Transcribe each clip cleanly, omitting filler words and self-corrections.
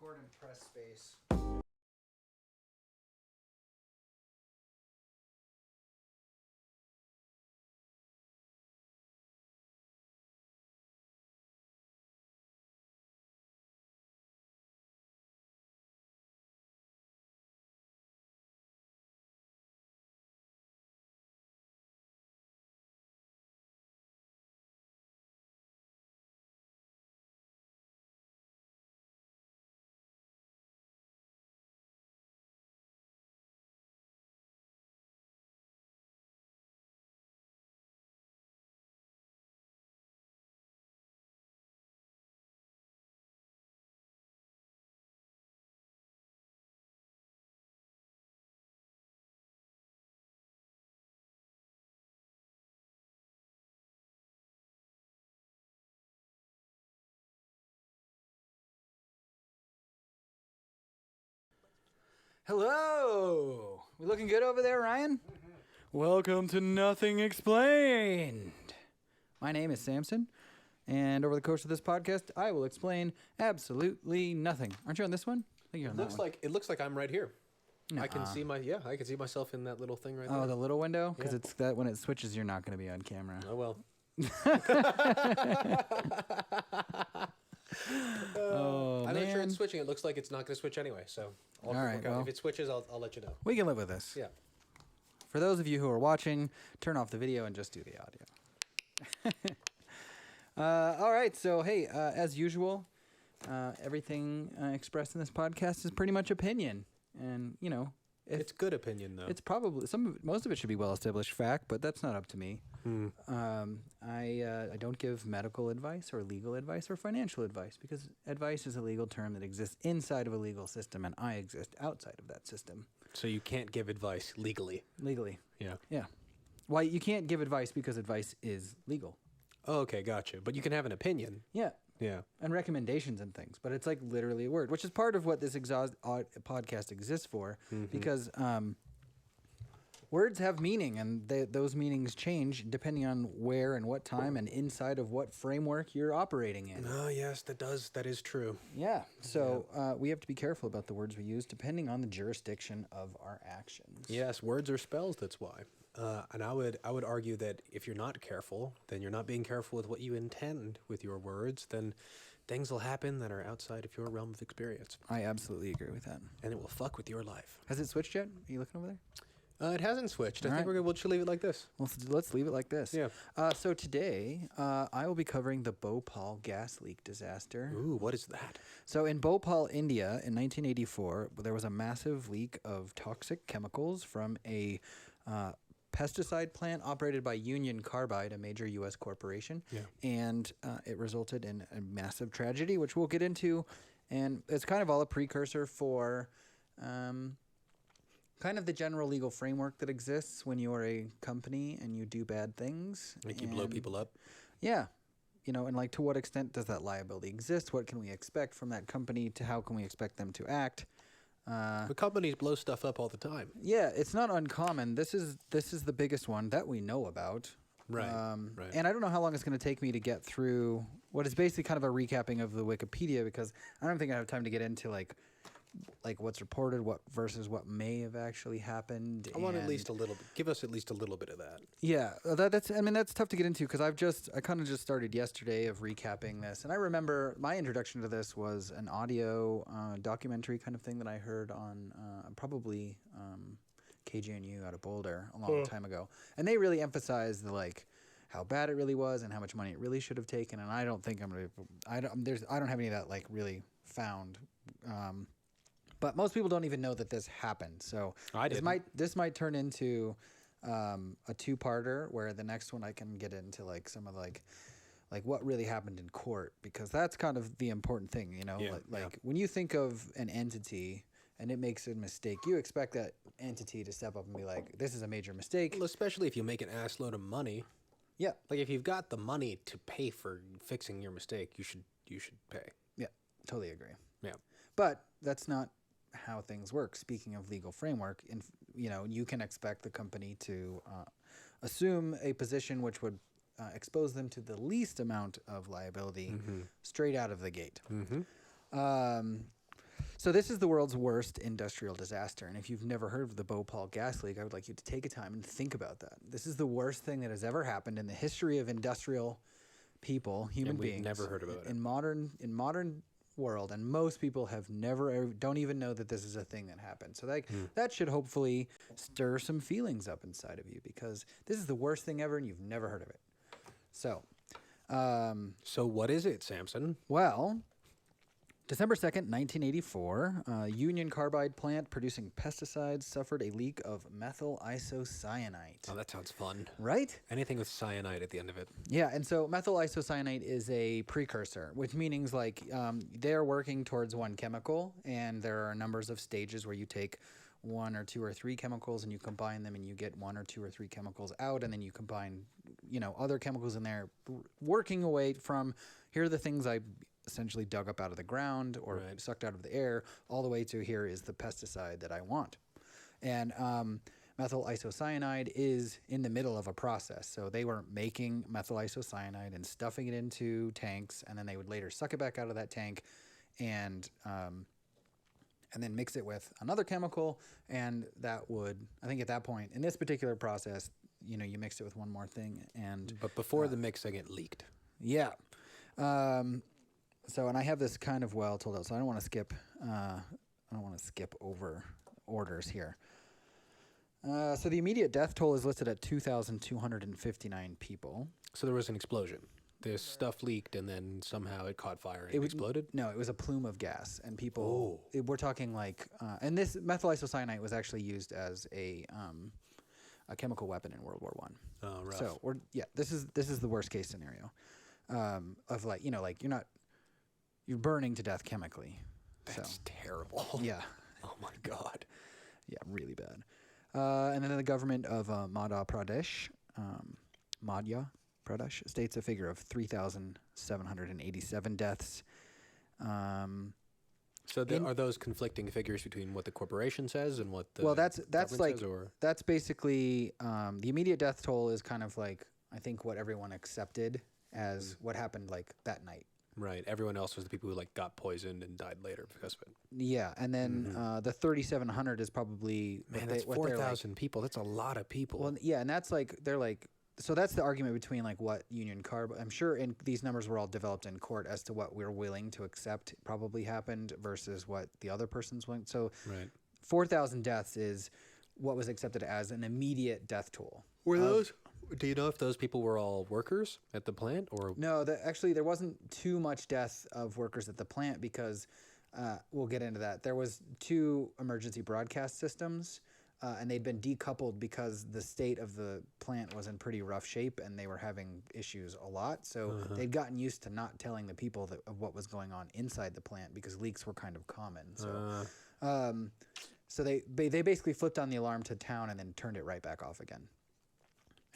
record and press space. Hello! We looking good over there, Ryan? Welcome to Nothing Explained. My name is Sampson, and over the course of this podcast, I will explain absolutely nothing. Aren't you on this one? I think you're on that one. It looks like I'm right here. Nuh-uh. I can see I can see myself in that little thing right there. Oh, the little window? Because Yeah. it's that when it switches, you're not going to be on camera. Oh well. I'm not sure it's switching. It looks like it's not going to switch anyway. So, All right, well. if it switches, I'll let you know. We can live with this. Yeah. For those of you who are watching, turn off the video and just do the audio. All right, so hey, as usual, everything expressed in this podcast is pretty much opinion, and you know, It's good opinion though. it's probably most of it should be well-established fact, but that's not up to me. I don't give medical advice or legal advice or financial advice because advice is a legal term that exists inside of a legal system, and I exist outside of that system. So you can't give advice legally. Legally, Yeah. yeah. Why you can't give advice because advice is legal. Oh, okay, gotcha. But you can have an opinion. Yeah. Yeah. And recommendations and things, but it's like literally a word, which is part of what this podcast exists for, because words have meaning, and those meanings change depending on where and what time and inside of what framework you're operating in. Oh yes, that is true. Yeah, so we have to be careful about the words we use depending on the jurisdiction of our actions. Yes, words are spells. That's why. And I would argue that if you're not careful, then you're not being careful with what you intend with your words. Then things will happen that are outside of your realm of experience, I absolutely agree with that. and it will fuck with your life. Has it switched yet? Are you looking over there? It hasn't switched. I All think right. we'll just leave it like this. Let's leave it like this. Yeah. So today, I will be covering the Bhopal gas leak disaster. Ooh, what is that? So in Bhopal, India, in 1984, there was a massive leak of toxic chemicals from a pesticide plant operated by Union Carbide, a major U.S. corporation. Yeah. And it resulted in a massive tragedy, which we'll get into. And it's kind of all a precursor for kind of the general legal framework that exists when you're a company and you do bad things. Like you blow people up? Yeah. You know, and like to what extent does that liability exist? What can we expect from that company to how can we expect them to act? But companies blow stuff up all the time. Yeah, it's not uncommon. This is the biggest one that we know about. Right, right. And I don't know how long it's going to take me to get through what is basically kind of a recapping of the Wikipedia, because I don't think I have time to get into like what's reported, what versus what may have actually happened. I want at least a little bit. Give us at least a little bit of that. Yeah, that's tough to get into because I kind of just started yesterday of recapping this, and I remember my introduction to this was an audio documentary kind of thing that I heard on probably KGNU out of Boulder a long time ago, and they really emphasized how bad it really was and how much money it really should have taken. And I don't think I don't have any of that like really found. But most people don't even know that this happened. So this might turn into a two-parter where the next one I can get into like some of like what really happened in court, because that's kind of the important thing, you know. When you think of an entity and it makes a mistake, you expect that entity to step up and be like, "This is a major mistake." Well, especially if you make an ass load of money. Yeah. Like if you've got the money to pay for fixing your mistake, you should pay. Yeah, totally agree. Yeah. But that's not how things work. Speaking of legal framework, you can expect the company to assume a position which would expose them to the least amount of liability straight out of the gate. So this is the world's worst industrial disaster. And if you've never heard of the Bhopal gas leak, I would like you to take a time and think about that. This is the worst thing that has ever happened in the history of industrial people, human beings. We've never heard about it. In modern world, and most people have never don't even know that this is a thing that happened. So that should hopefully stir some feelings up inside of you, because this is the worst thing ever and you've never heard of it. So what is it, Sampson? well, December 2nd, 1984, Union Carbide plant producing pesticides suffered a leak of methyl isocyanate. Oh, that sounds fun. Right? Anything with cyanide at the end of it. Yeah, and so methyl isocyanate is a precursor, which means like they're working towards one chemical, and there are numbers of stages where you take 1 or 2 or 3 chemicals and you combine them and you get 1 or 2 or 3 chemicals out, and then you combine, other chemicals in there, working away from, here are the things I essentially dug up out of the ground or sucked out of the air, all the way to here is the pesticide that I want. And methyl isocyanide is in the middle of a process. So they were making methyl isocyanide and stuffing it into tanks, and then they would later suck it back out of that tank and then mix it with another chemical, and that would, I think at that point, in this particular process, you mix it with one more thing. But before the mixing, it leaked. Yeah. So, and I have this kind of well told out, so I don't want to skip over orders here. So the immediate death toll is listed at 2,259 people. So there was an explosion. This stuff leaked, and then somehow it caught fire and it exploded? No, it was a plume of gas, and people, we're talking like, and this methyl isocyanate was actually used as a chemical weapon in World War I. Oh, rough. So this is the worst case scenario, of like, you're burning to death chemically. That's terrible. Yeah. Oh my God. Yeah, really bad. And then the government of Madhya Pradesh states a figure of 3,787 deaths. So are those conflicting figures between what the corporation says and what the that's like says, or? That's basically the immediate death toll is kind of like, I think, what everyone accepted as what happened like that night. Right. Everyone else was the people who like got poisoned and died later because of it. Yeah, and then the 3,700 is probably that's 4,000 people. That's a lot of people. Well, yeah, and that's like so that's the argument between like what Union Carbide. I'm sure these numbers were all developed in court as to what we're willing to accept probably happened versus what the other person's willing. So 4,000 deaths is what was accepted as an immediate death toll. Were those? Do you know if those people were all workers at the plant, or no? Actually, there wasn't too much death of workers at the plant because we'll get into that. There was 2 emergency broadcast systems, and they'd been decoupled because the state of the plant was in pretty rough shape and they were having issues a lot. So they'd gotten used to not telling the people of what was going on inside the plant because leaks were kind of common. So, so they basically flipped on the alarm to town and then turned it right back off again.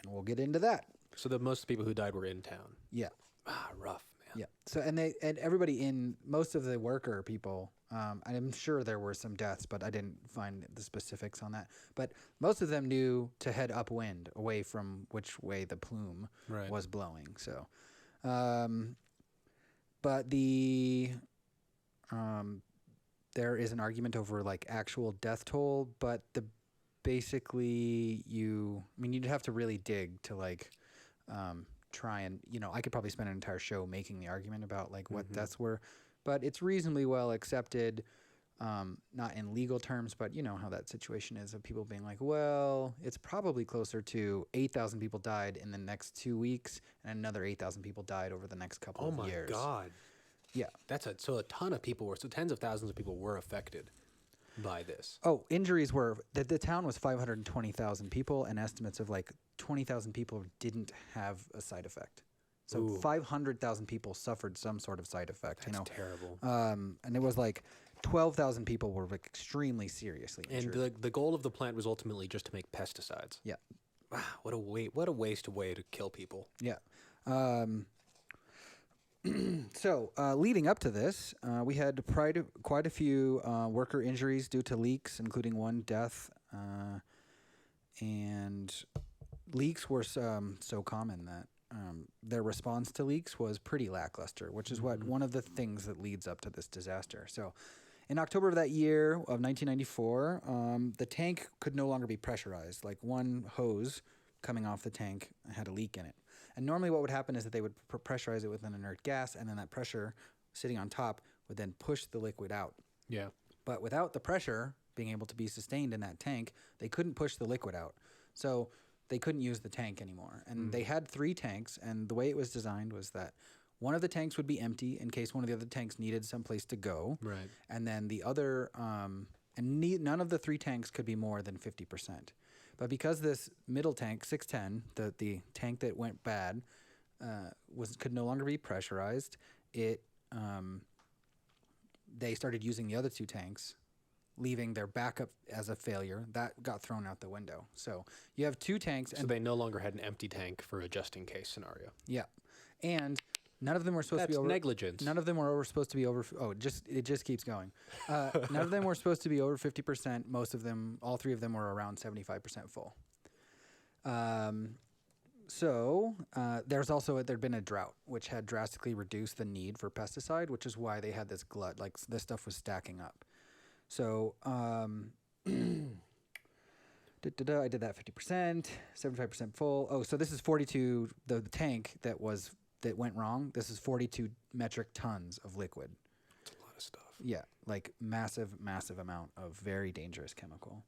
And we'll get into that. So most of the people who died were in town. Yeah. Rough, man. Yeah. So and everybody most of the worker people, I'm sure there were some deaths, but I didn't find the specifics on that. But most of them knew to head upwind, away from which way the plume was blowing. So, but there is an argument over like actual death toll, but basically you'd have to really dig to like try and I could probably spend an entire show making the argument about like what deaths were, but it's reasonably well accepted, not in legal terms, but you know how that situation is of people being like, well, it's probably closer to 8,000 people died in the next 2 weeks and another 8,000 people died over the next couple of years. Oh my God. Yeah. So a ton of people so tens of thousands of people were affected by this. Oh, injuries were that the town was 520,000 people, and estimates of like 20,000 people didn't have a side effect. So 500,000 people suffered some sort of side effect. That's terrible. And it was like 12,000 people were like extremely seriously injured. And the goal of the plant was ultimately just to make pesticides. Yeah. Wow, what a waste way to kill people. Yeah. So, leading up to this, we had quite a few worker injuries due to leaks, including one death. And leaks were so common that their response to leaks was pretty lackluster, which is one of the things that leads up to this disaster. So, In October of that year of 1994, the tank could no longer be pressurized. Like one hose coming off the tank had a leak in it. And normally what would happen is that they would pressurize it with an inert gas, and then that pressure sitting on top would then push the liquid out. Yeah. But without the pressure being able to be sustained in that tank, they couldn't push the liquid out. So they couldn't use the tank anymore. And they had 3 tanks, and the way it was designed was that one of the tanks would be empty in case one of the other tanks needed someplace to go. Right. And then the other, none of the 3 tanks could be more than 50%. But because this middle tank, 610, the tank that went bad, could no longer be pressurized, they started using the other 2 tanks, leaving their backup as a failure. That got thrown out the window. So you have 2 tanks. So they no longer had an empty tank for a just-in-case scenario. Yeah. And none of them were supposed to be over. Negligence. None of them were supposed to be over. It just keeps going. None of them were supposed to be over 50%. Most of them, all 3 of them, were around 75% full. There'd been a drought, which had drastically reduced the need for pesticide, which is why they had this glut. Like this stuff was stacking up. So I did that 50%, 75% full. Oh, so this is 42. The tank that went wrong. This is 42 metric tons of liquid. That's a lot of stuff. Yeah, like massive amount of very dangerous chemical.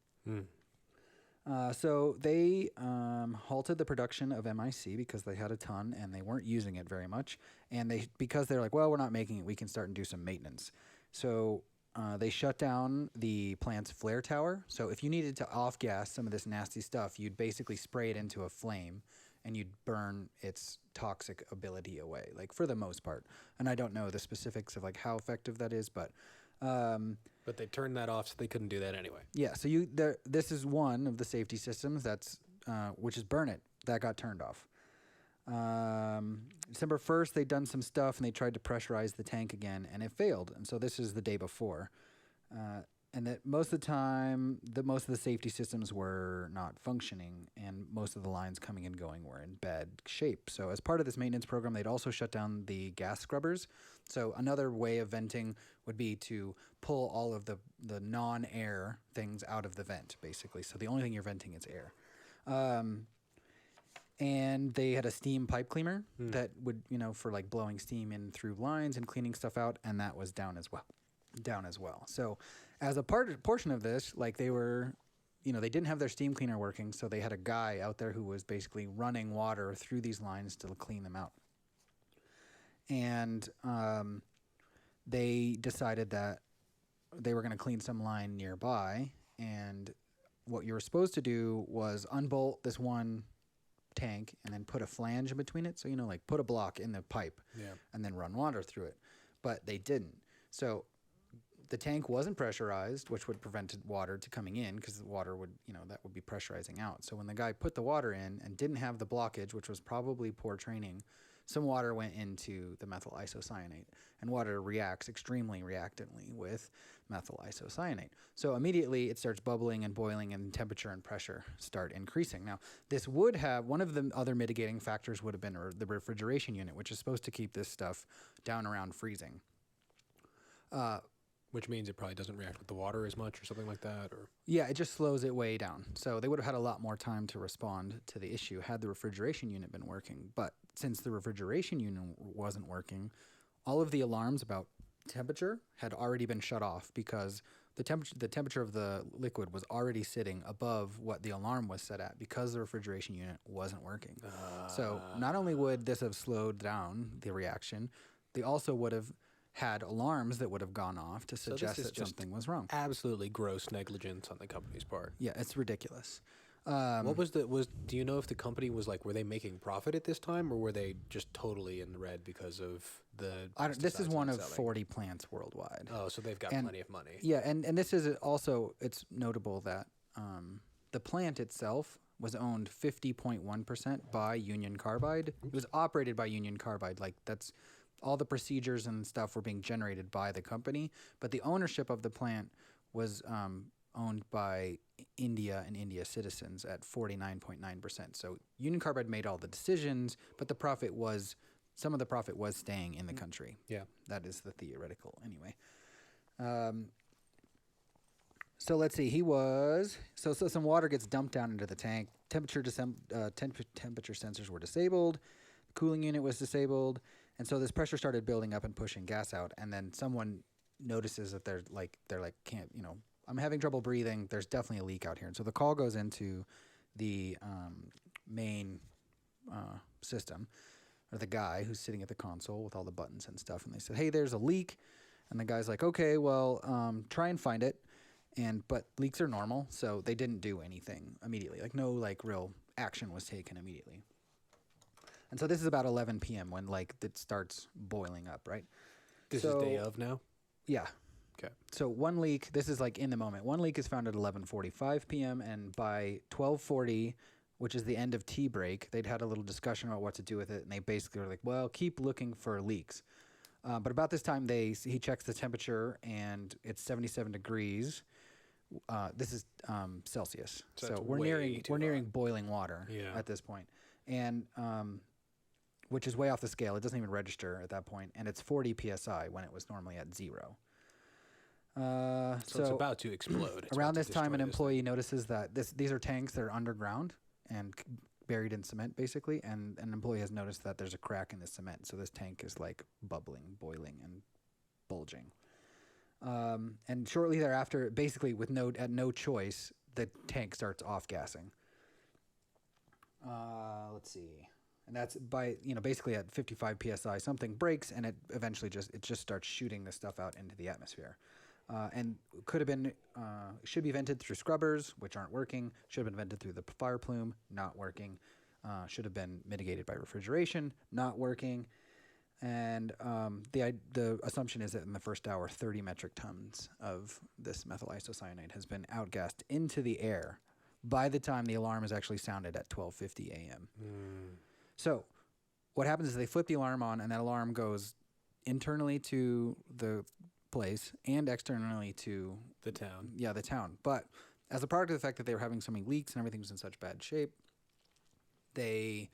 So they halted the production of MIC because they had a ton and they weren't using it very much. And because they're like, well, we're not making it, we can start and do some maintenance. So they shut down the plant's flare tower. So if you needed to off-gas some of this nasty stuff, you'd basically spray it into a flame and you'd burn its toxic ability away, like for the most part. And I don't know the specifics of like how effective that is, but they turned that off, so they couldn't do that anyway. yeah. So this is one of the safety systems which is burn it. That got turned off. December 1st, they'd done some stuff and they tried to pressurize the tank again, and it failed. And so this is the day before. And that most of the time, most of the safety systems were not functioning, and most of the lines coming and going were in bad shape. So as part of this maintenance program, they'd also shut down the gas scrubbers. So another way of venting would be to pull all of the non-air things out of the vent, basically. So the only thing you're venting is air. And they had a steam pipe cleaner that would, for like blowing steam in through lines and cleaning stuff out, and that was down as well. So as a portion of this, like they were, they didn't have their steam cleaner working, so they had a guy out there who was basically running water through these lines to clean them out. And they decided that they were going to clean some line nearby, and what you were supposed to do was unbolt this one tank and then put a flange in between it. So, like put a block in the pipe and then run water through it. But they didn't. So the tank wasn't pressurized, which would prevent water to coming in because the water would, that would be pressurizing out. So when the guy put the water in and didn't have the blockage, which was probably poor training, some water went into the methyl isocyanate, and water reacts extremely reactantly with methyl isocyanate. So immediately it starts bubbling and boiling, and temperature and pressure start increasing. Now, this would have, one of the other mitigating factors would have been the refrigeration unit, which is supposed to keep this stuff down around freezing. Which means it probably doesn't react with the water as much or something like that? Or yeah, it just slows it way down. So they would have had a lot more time to respond to the issue had the refrigeration unit been working. But since the refrigeration unit wasn't working, all of the alarms about temperature had already been shut off because the temperature of the liquid was already sitting above what the alarm was set at because the refrigeration unit wasn't working. So not only would this have slowed down the reaction, they also would have had alarms that would have gone off to suggest that something was wrong. Absolutely gross negligence on the company's part. Yeah, it's ridiculous. What was do you know if the company was like, were they making profit at this time, or were they just totally in the red because of the this is one of selling? 40 plants worldwide. Oh, so they've got plenty of money. Yeah, and this is also, it's notable that the plant itself was owned 50.1% by Union Carbide. It was operated by Union Carbide. Like that's all the procedures and stuff were being generated by the company, but the ownership of the plant was owned by India and India citizens at 49.9%. So Union Carbide made all the decisions, but some of the profit was staying in the country. Yeah. That is the theoretical anyway. So let's see. He was so some water gets dumped down into the tank. Temperature sensors were disabled. The cooling unit was disabled, and so this pressure started building up and pushing gas out. And then someone notices that they're like can't I'm having trouble breathing. There's definitely a leak out here, and so the call goes into the main system, or the guy who's sitting at the console with all the buttons and stuff. And they said, "Hey, there's a leak," and the guy's like, "Okay, well, try and find it." But leaks are normal, so they didn't do anything immediately. Like no real action was taken immediately. And so this is about 11 p.m. when it starts boiling up, right? This is day of now? Yeah. Okay. So one leak, this is in the moment. One leak is found at 11:45 p.m. and by 12:40, which is the end of tea break, they'd had a little discussion about what to do with it, and they basically were like, "Well, keep looking for leaks." But about this time, he checks the temperature, and it's 77 degrees. This is Celsius, so we're nearing boiling water at this point, and which is way off the scale. It doesn't even register at that point, and it's 40 psi when it was normally at 0. So it's about to explode. Around this time, an employee notices that these are tanks that are underground and buried in cement, basically, and an employee has noticed that there's a crack in the cement, so this tank is bubbling, boiling, and bulging. And shortly thereafter, basically at no choice, the tank starts off-gassing. Let's see. And that's by, basically at 55 psi, something breaks, and it eventually just starts shooting the stuff out into the atmosphere. And should be vented through scrubbers, which aren't working. Should have been vented through the fire plume, not working. Should have been mitigated by refrigeration, not working. And the assumption is that in the first hour, 30 metric tons of this methyl isocyanate has been outgassed into the air by the time the alarm is actually sounded at 12:50 a.m. So what happens is they flip the alarm on, and that alarm goes internally to the place and externally to the town. Yeah, the town. But as a product of the fact that they were having so many leaks and everything was in such bad shape, they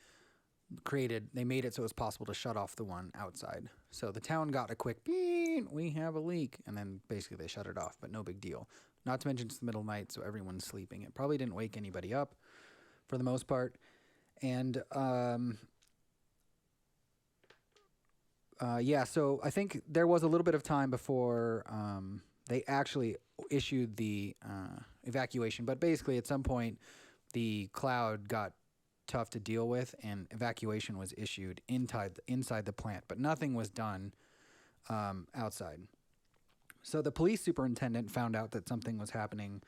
made it so it was possible to shut off the one outside. So the town got a quick beep, we have a leak, and then basically they shut it off, but no big deal. Not to mention it's the middle of the night, so everyone's sleeping. It probably didn't wake anybody up for the most part. And so I think there was a little bit of time before they actually issued the evacuation, but basically at some point the cloud got tough to deal with, and evacuation was issued inside the plant, but nothing was done outside. So the police superintendent found out that something was happening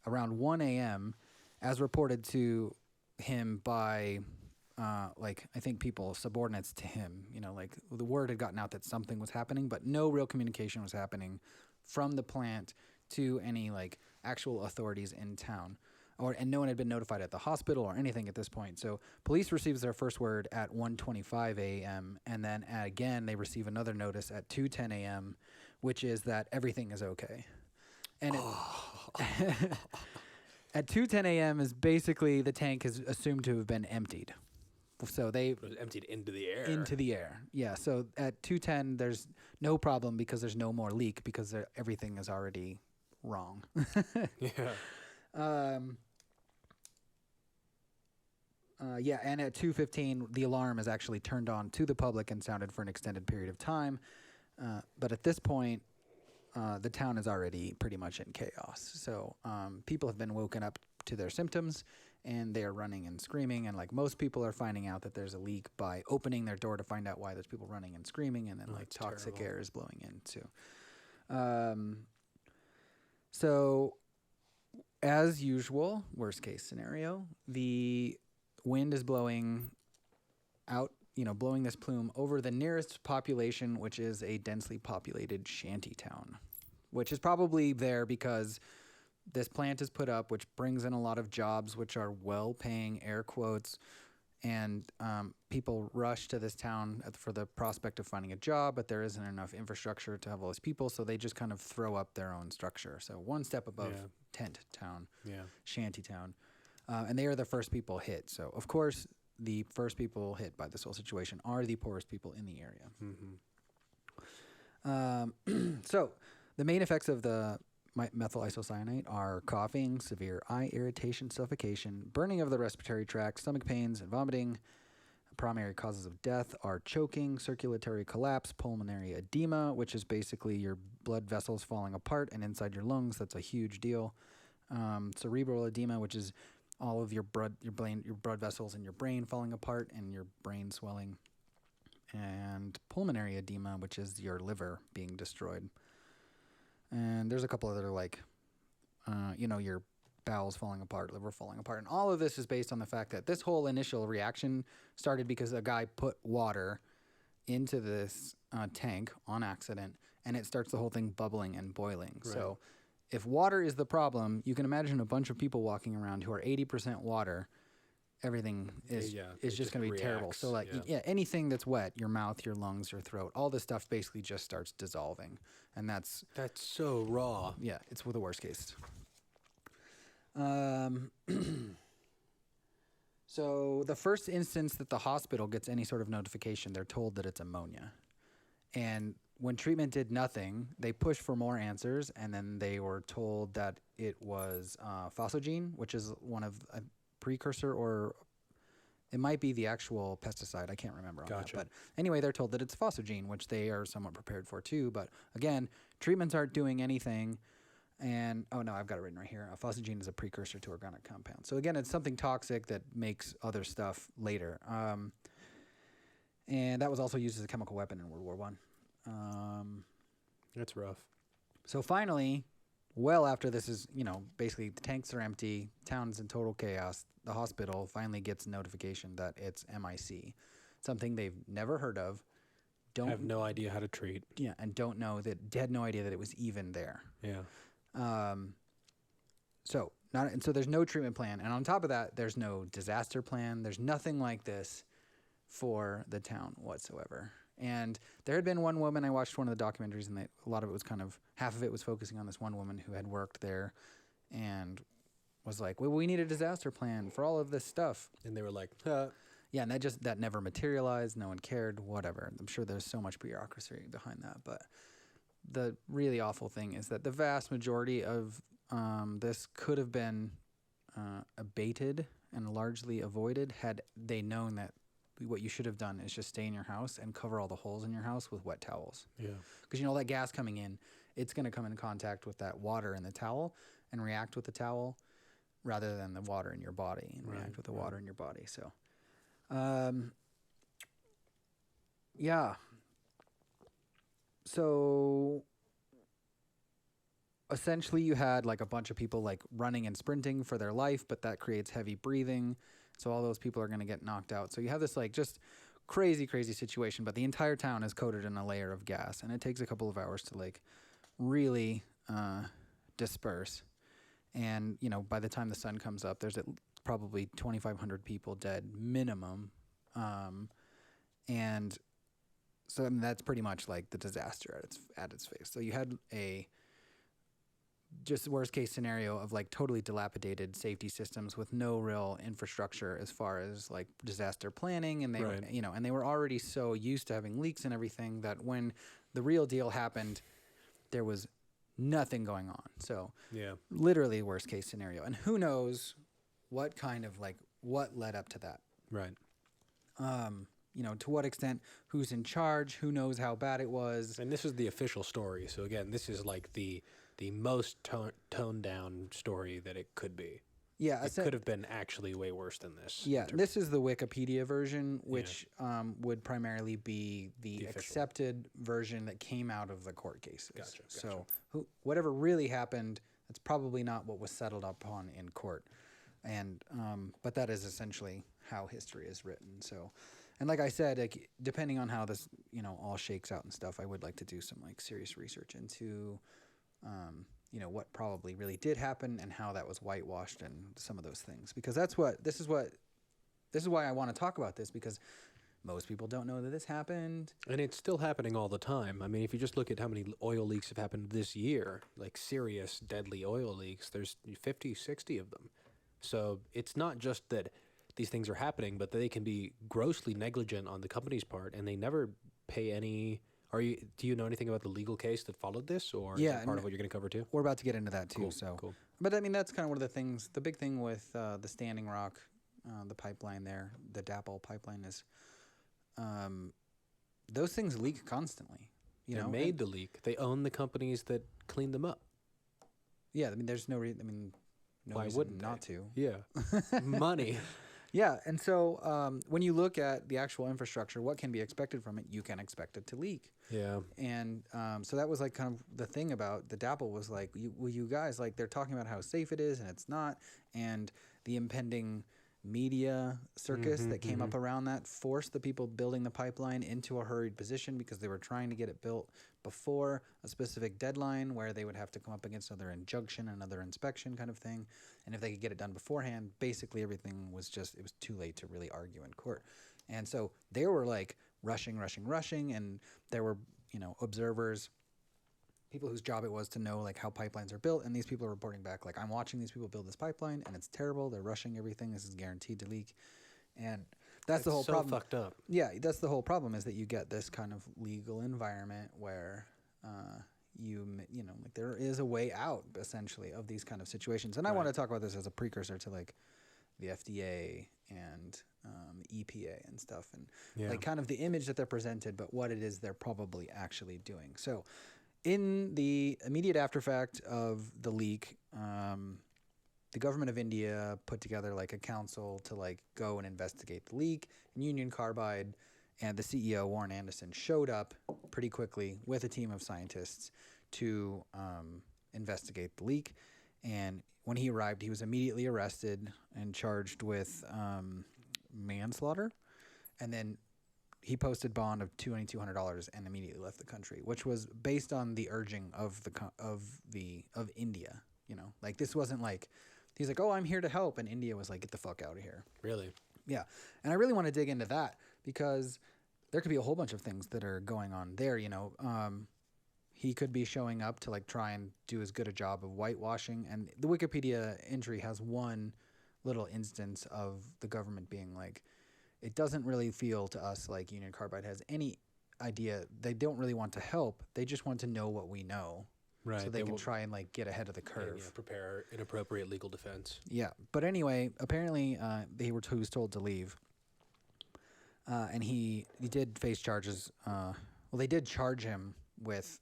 around 1 a.m. as reported to him by I think people subordinates to him. The word had gotten out that something was happening, but no real communication was happening from the plant to any actual authorities in town. And no one had been notified at the hospital or anything at this point. So police receives their first word at 1:25 a.m. and then again they receive another notice at 2:10 a.m., which is that everything is okay. And at 2:10 a.m. is basically the tank is assumed to have been emptied. So it was emptied into the air. Into the air, yeah. So at 2:10 there's no problem because there's no more leak because everything is already wrong. Yeah. And at 2:15, the alarm is actually turned on to the public and sounded for an extended period of time. But at this point, the town is already pretty much in chaos. So people have been woken up to their symptoms, and they are running and screaming. And most people are finding out that there's a leak by opening their door to find out why there's people running and screaming, and then toxic terrible. air is blowing in too. So as usual, worst case scenario, the wind is blowing out, blowing this plume over the nearest population, which is a densely populated shanty town, which is probably there because this plant is put up, which brings in a lot of jobs, which are well-paying, air quotes, and people rush to this town for the prospect of finding a job, but there isn't enough infrastructure to have all these people, so they just kind of throw up their own structure. So one step above tent town, shanty town. And they are the first people hit. So, of course, the first people hit by this whole situation are the poorest people in the area. Mm-hmm. So, the main effects of the methyl isocyanate are coughing, severe eye irritation, suffocation, burning of the respiratory tract, stomach pains, and vomiting. Primary causes of death are choking, circulatory collapse, pulmonary edema, which is basically your blood vessels falling apart and inside your lungs. That's a huge deal. Cerebral edema, which is all of your blood vessels in your brain falling apart and your brain swelling. And pulmonary edema, which is your liver being destroyed. And there's a couple other your bowels falling apart, liver falling apart. And all of this is based on the fact that this whole initial reaction started because a guy put water into this tank on accident, and it starts the whole thing bubbling and boiling. Right. So if water is the problem, you can imagine a bunch of people walking around who are 80% water. Everything is just going to be terrible. So anything that's wet, your mouth, your lungs, your throat, all this stuff basically just starts dissolving. And that's so raw. Yeah, it's the worst case. So the first instance that the hospital gets any sort of notification, they're told that it's ammonia. And when treatment did nothing, they pushed for more answers, and then they were told that it was phosgene, which is one of a precursor, or it might be the actual pesticide. I can't remember on that. But anyway, they're told that it's phosgene, which they are somewhat prepared for too. But again, treatments aren't doing anything. And, oh no, I've got it written right here. Phosgene is a precursor to organic compound. So again, it's something toxic that makes other stuff later. And that was also used as a chemical weapon in World War I. That's rough. So finally, well after this is, basically the tanks are empty, town's in total chaos, the hospital finally gets notification that it's MIC, something they've never heard of. Have no idea how to treat. Yeah, and had no idea that it was even there. Yeah. So there's no treatment plan, and on top of that, there's no disaster plan. There's nothing like this for the town whatsoever. And there had been one woman, I watched one of the documentaries, and a lot of it was half of it was focusing on this one woman who had worked there, and was like, well, we need a disaster plan for all of this stuff. And they were like, Yeah, and that never materialized. No one cared. Whatever. I'm sure there's so much bureaucracy behind that, but the really awful thing is that the vast majority of this could have been abated and largely avoided had they known that what you should have done is just stay in your house and cover all the holes in your house with wet towels. Yeah. Because that gas coming in, it's going to come in contact with that water in the towel and react with the towel rather than the water in your body and react with the water in your body. So, yeah. So essentially you had like a bunch of people like running and sprinting for their life, but that creates heavy breathing. So all those people are going to get knocked out. So you have this like just crazy, crazy situation, but the entire town is coated in a layer of gas, and it takes a couple of hours to like really disperse. And, by the time the sun comes up, there's probably 2,500 people dead minimum. And so that's pretty much like the disaster at its face. So you had a just worst case scenario of like totally dilapidated safety systems with no real infrastructure as far as like disaster planning. And they were, and they were already so used to having leaks and everything that when the real deal happened, there was nothing going on. So literally worst case scenario. And who knows what kind of what led up to that. Right. To what extent, who's in charge, who knows how bad it was. And this is the official story. So again, this is like the most toned down story that it could be. Yeah. It could have been actually way worse than this. Yeah. This is the Wikipedia version, which would primarily be the accepted version that came out of the court cases. Gotcha. So whatever really happened, that's probably not what was settled upon in court. And but that is essentially how history is written. So, and like I said, like, depending on how this all shakes out and stuff, I would like to do some like serious research into what probably really did happen and how that was whitewashed and some of those things, because this is why I want to talk about this, because most people don't know that this happened. And it's still happening all the time. I mean, if you just look at how many oil leaks have happened this year, like serious deadly oil leaks, there's 50, 60 of them. So it's not just that these things are happening, but they can be grossly negligent on the company's part, and they never pay any Do you know anything about the legal case that followed this, or is Yeah, it part and of what you're going to cover too? we're about to get into that too. Cool, So, cool. but I mean, that's kind of one of the things. The big thing with the Standing Rock, the pipeline there, the DAPL pipeline is, those things leak constantly. They're made to leak. They own the companies that clean them up. Yeah, I mean, there's no reason. I mean, no Why reason wouldn't not they? to. Yeah, money. Yeah, and so when you look at the actual infrastructure, what can be expected from it? You can expect it to leak. Yeah. And so that was like kind of the thing about the DAPL was like, you guys, like they're talking about how safe it is and it's not. And the impending media circus that came up around that forced the people building the pipeline into a hurried position because they were trying to get it built before a specific deadline where they would have to come up against another injunction, another inspection kind of thing. And if they could get it done beforehand, basically everything was just, it was too late to really argue in court. And so they were like rushing. And there were, observers, people whose job it was to know like how pipelines are built. And these people are reporting back, like, I'm watching these people build this pipeline and it's terrible. They're rushing everything. This is guaranteed to leak. And that's the whole so problem. Fucked up. Yeah, that's the whole problem is that you get this kind of legal environment where like there is a way out essentially of these kind of situations. And I want to talk about this as a precursor to like the FDA and EPA and stuff, and like kind of the image that they're presented, but what it is they're probably actually doing. So in the immediate afterfact of the leak, the government of India put together like a council to like go and investigate the leak, and Union Carbide and the CEO, Warren Anderson, showed up pretty quickly with a team of scientists to investigate the leak. And when he arrived, he was immediately arrested and charged with manslaughter. And then he posted bond of $2,200 and immediately left the country, which was based on the urging of India. Like this wasn't like he's like, oh, I'm here to help, and India was like, get the fuck out of here. Really? Yeah, and I really want to dig into that because there could be a whole bunch of things that are going on there. He could be showing up to like try and do as good a job of whitewashing, and the Wikipedia entry has one little instance of the government being like, it doesn't really feel to us like Union Carbide has any idea. They don't really want to help. They just want to know what we know. Right. So they can try and like get ahead of the curve. Yeah, prepare an appropriate legal defense. Yeah. But anyway, apparently he was told to leave. And he did face charges. They did charge him with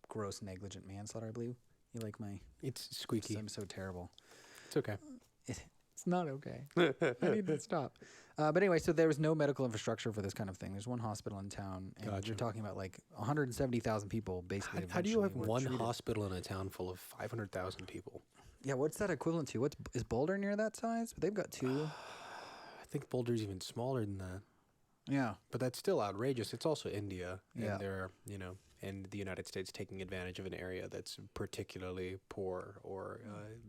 gross negligent manslaughter, I believe. You like my... It's squeaky. I'm so terrible. It's okay. It's not okay. I need to stop. But anyway, so there was no medical infrastructure for this kind of thing. There's one hospital in town, and you're talking about like 170,000 people basically. How do you have one hospital in a town full of 500,000 people? Yeah, what's that equivalent to? Is Boulder near that size? They've got two. I think Boulder's even smaller than that. Yeah. But that's still outrageous. It's also India. Yeah. And they're, and the United States taking advantage of an area that's particularly poor or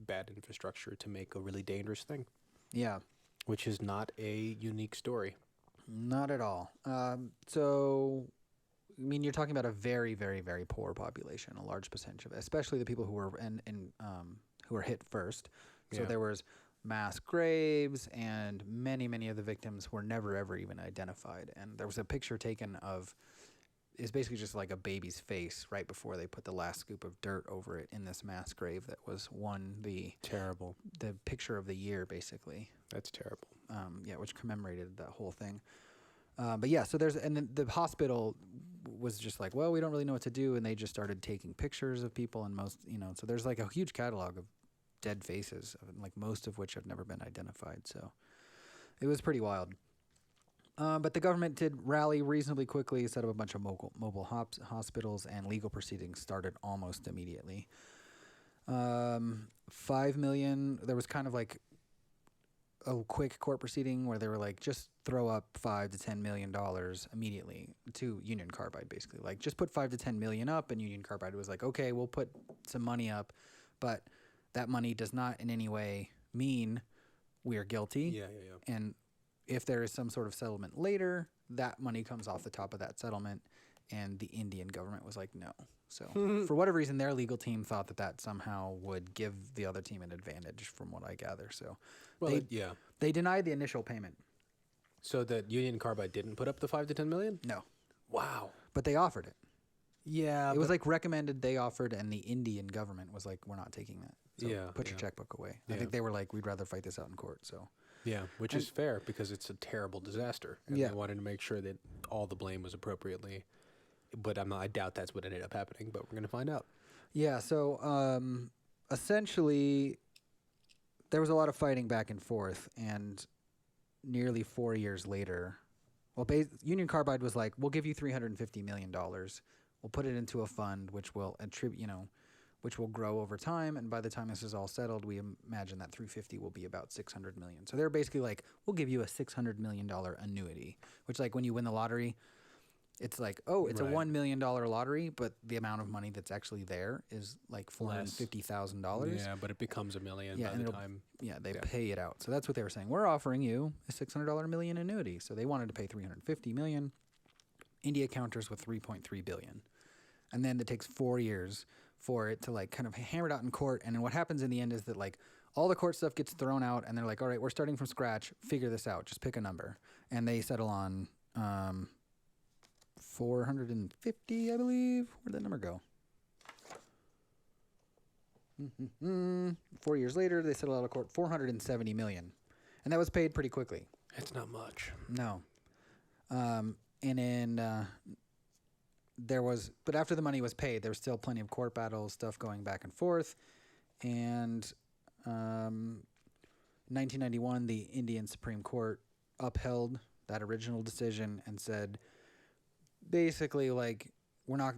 bad infrastructure to make a really dangerous thing. Yeah. Which is not a unique story. Not at all. So, I mean, you're talking about a very, very, very poor population, a large percentage of it, especially the people who were who were hit first. So there was mass graves, and many, many of the victims were never, ever even identified. And there was a picture taken of, it's basically just like a baby's face right before they put the last scoop of dirt over it in this mass grave that was the picture of the year, basically. That's terrible. Which commemorated that whole thing. But yeah, so and then the hospital was just like, well, we don't really know what to do, and they just started taking pictures of people, and so there's like a huge catalog of dead faces, like most of which have never been identified. So it was pretty wild. But the government did rally reasonably quickly, set up a bunch of mobile hospitals, and legal proceedings started almost immediately. $5 million. There was kind of like a quick court proceeding where they were like, just throw up $5 to $10 million immediately to Union Carbide, basically. Like, just put $5 to $10 million up, and Union Carbide was like, okay, we'll put some money up, but that money does not in any way mean we are guilty. Yeah. And if there is some sort of settlement later, that money comes off the top of that settlement, and the Indian government was like, no. So for whatever reason, their legal team thought that somehow would give the other team an advantage, from what I gather. So they denied the initial payment. So that Union Carbide didn't put up the $5 to $10 million? No. Wow. But they offered it. Yeah. It was like recommended, they offered, and the Indian government was like, we're not taking that. So put your checkbook away. I think they were like, we'd rather fight this out in court. So yeah, which is fair because it's a terrible disaster. And they wanted to make sure that all the blame was appropriately. But I doubt that's what ended up happening, but we're going to find out. Yeah, so essentially, there was a lot of fighting back and forth, and nearly 4 years later, Union Carbide was like, we'll give you $350 million. We'll put it into a fund which will which will grow over time, and by the time this is all settled, we imagine that 350 will be about 600 million. So they're basically like, we'll give you a $600 million annuity, which like when you win the lottery, it's like, oh, it's a $1 million lottery, but the amount of money that's actually there is like $450,000. Yeah, but it becomes $1 million by the time. Yeah, they pay it out. So that's what they were saying. We're offering you a $600 million annuity. So they wanted to pay $350 million. India counters with $3.3 billion. And then it takes 4 years for it to like kind of hammer it out in court. And then what happens in the end is that like all the court stuff gets thrown out, and they're like, all right, we're starting from scratch. Figure this out. Just pick a number. And they settle on 450, I believe. Where'd that number go? 4 years later, they settle out of court $470 million, and that was paid pretty quickly. It's not much. No. And then but after the money was paid, there was still plenty of court battles, stuff going back and forth, and 1991, the Indian Supreme Court upheld that original decision and said, basically, like, we're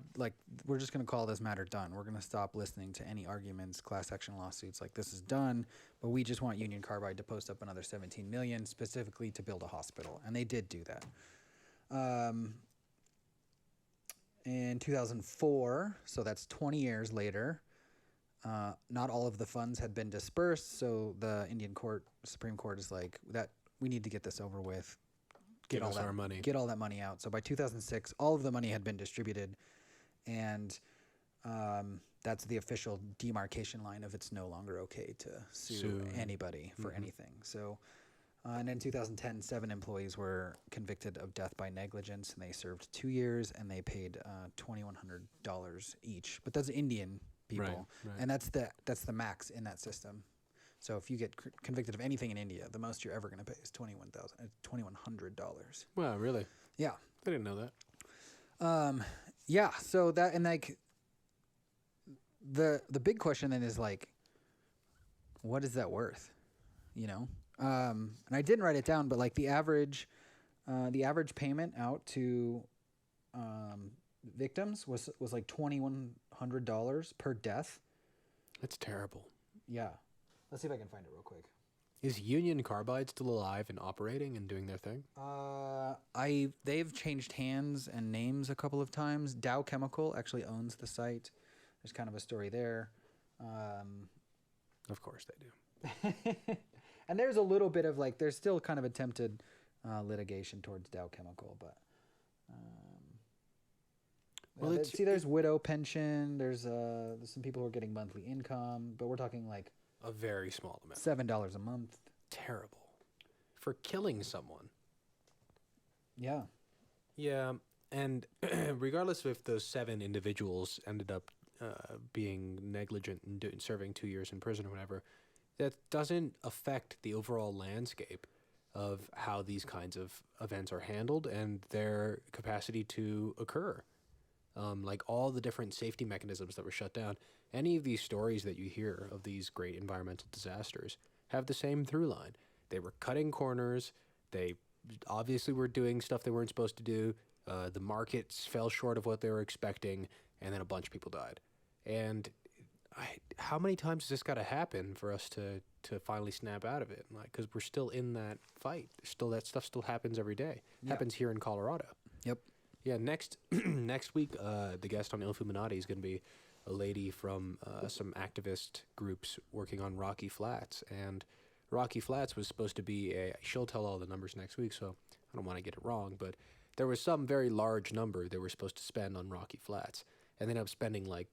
just going to call this matter done. We're going to stop listening to any arguments, class action lawsuits, like this is done, but we just want Union Carbide to post up another $17 million specifically to build a hospital. And they did do that. In 2004, so that's 20 years later, not all of the funds had been dispersed, so the Supreme Court is like, that we need to get this over with. Get all that money out. So by 2006, all of the money had been distributed, and that's the official demarcation line of it's no longer okay to sue anybody for anything. So, and in 2010, 7 employees were convicted of death by negligence, and they served 2 years, and they paid $2,100 each. But that's Indian people, and that's the max in that system. So if you get convicted of anything in India, the most you're ever going to pay is $2,100. Wow, really? Yeah. I didn't know that. Yeah. So that, and like the big question then is like, what is that worth? You know? And I didn't write it down, but like the average payment out to victims was like $2,100 per death. That's terrible. Yeah. Let's see if I can find it real quick. Is Union Carbide still alive and operating and doing their thing? They've changed hands and names a couple of times. Dow Chemical actually owns the site. There's kind of a story there. Of course they do. And there's a little bit of like, there's still kind of attempted litigation towards Dow Chemical, but there's widow pension. There's some people who are getting monthly income, but we're talking like a very small amount. $7 a month. Terrible. For killing someone. Yeah. Yeah, and regardless of if those 7 individuals ended up being negligent and serving 2 years in prison or whatever, that doesn't affect the overall landscape of how these kinds of events are handled and their capacity to occur. Like all the different safety mechanisms that were shut down. Any of these stories that you hear of these great environmental disasters have the same through line. They were cutting corners. They obviously were doing stuff they weren't supposed to do. The markets fell short of what they were expecting, and then a bunch of people died. And how many times has this got to happen for us to finally snap out of it? Like, because we're still in that fight. That stuff still happens every day. Yeah. Happens here in Colorado. Yep. Yeah, next week, the guest on Illuminati is going to be a lady from some activist groups working on Rocky Flats. And Rocky Flats was supposed to be she'll tell all the numbers next week, so I don't want to get it wrong, but there was some very large number they were supposed to spend on Rocky Flats. And they ended up spending like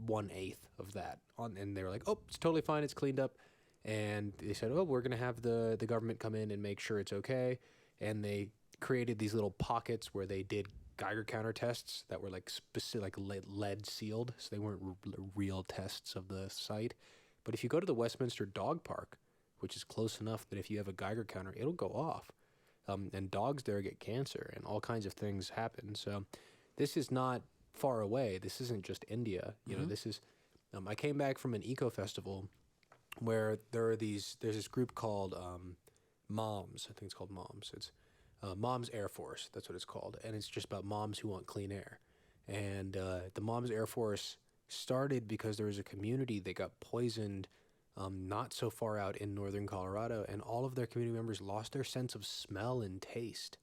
1/8 of that and they were like, oh, it's totally fine, it's cleaned up. And they said, oh, we're going to have the government come in and make sure it's okay. And they created these little pockets where they did Geiger counter tests that were like specific, like lead sealed, so they weren't real tests of the site. But if you go to the Westminster Dog Park, which is close enough that if you have a Geiger counter, it'll go off. And dogs there get cancer and all kinds of things happen. So this is not far away. This isn't just India. You know, this is, I came back from an eco festival where there's this group called Moms. I think it's called Moms. It's Moms Air Force. That's what it's called. And it's just about moms who want clean air. And the Moms Air Force started because there was a community that got poisoned not so far out in northern Colorado, and all of their community members lost their sense of smell and taste.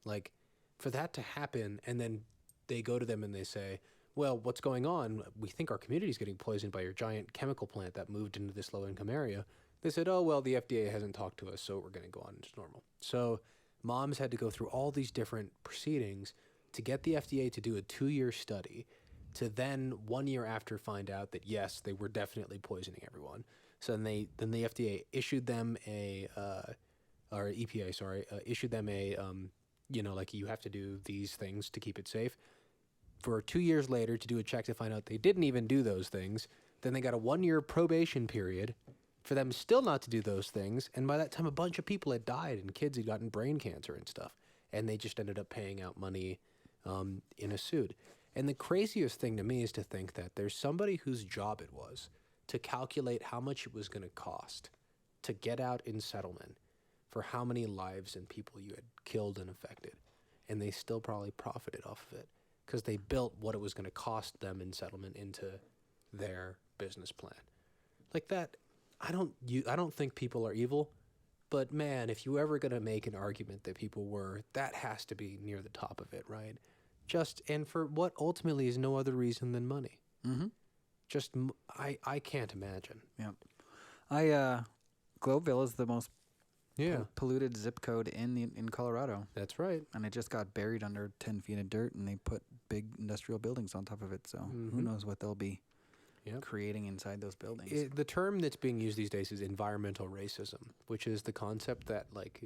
Like, for that to happen, and then they go to them and they say, well, what's going on? We think our community is getting poisoned by your giant chemical plant that moved into this low-income area. They said, oh, well, the FDA hasn't talked to us, so we're going to go on as normal. So moms had to go through all these different proceedings to get the FDA to do a 2-year study, to then 1 year after find out that, yes, they were definitely poisoning everyone. So then the FDA issued them or EPA, sorry, issued them like you have to do these things to keep it safe. For 2 years later to do a check to find out they didn't even do those things. Then they got a 1-year probation period for them still not to do those things. And by that time, a bunch of people had died and kids had gotten brain cancer and stuff. And they just ended up paying out money in a suit. And the craziest thing to me is to think that there's somebody whose job it was to calculate how much it was going to cost to get out in settlement for how many lives and people you had killed and affected. And they still probably profited off of it because they built what it was going to cost them in settlement into their business plan. Like that, I don't think people are evil, but man, if you ever going to make an argument that people were, that has to be near the top of it, right? And for what ultimately is no other reason than money. Mm-hmm. I can't imagine. Yeah. Globeville is the most polluted zip code in Colorado. That's right. And it just got buried under 10 feet of dirt, and they put big industrial buildings on top of it. So who knows what they'll be creating inside those buildings. The term that's being used these days is environmental racism, which is the concept that like